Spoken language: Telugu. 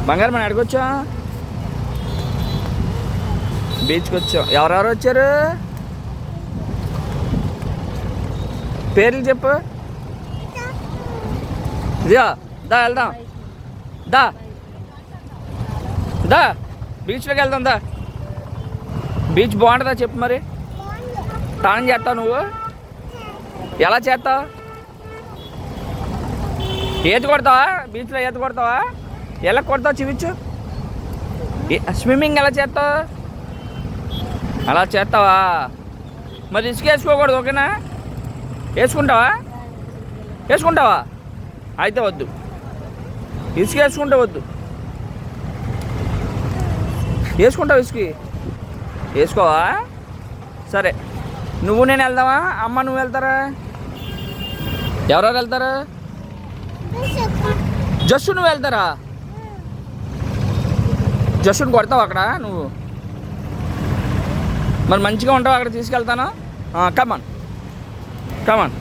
బంగారు మనం ఎక్కడికొచ్చాం? బీచ్కి వచ్చాం. ఎవరెవరు వచ్చారు? పేర్లు చెప్పు. ఇదిగో దా వెళ్దాం. దా దా బీచ్లోకి వెళ్దాం. దా బీచ్ బాగుంటుందా చెప్పు. మరి స్నానం చేస్తావు నువ్వు? ఎలా చేస్తావు? ఈత కొడతావా? బీచ్లో ఈత కొడతావా? ఎలా కొడతావు చూపించు. స్విమ్మింగ్ ఎలా చేస్తావు? అలా చేస్తావా? మరి ఇసుక వేసుకోకూడదు, ఓకేనా? వేసుకుంటావా? వేసుకుంటావా? అయితే వద్దు, ఇసుక వేసుకుంటే వద్దు. వేసుకుంటావు ఇసుక? వేసుకోవా? సరే, నువ్వు నేను వెళ్దామా? అమ్మ నువ్వు వెళ్తారా? ఎవరెవరు వెళ్తారా? జస్సు నువ్వు వెళ్తారా? జస్సుని కొడతావు అక్కడ నువ్వు? మరి మంచిగా ఉంటావు అక్కడ, తీసుకెళ్తాను. కమాన్ కమాన్.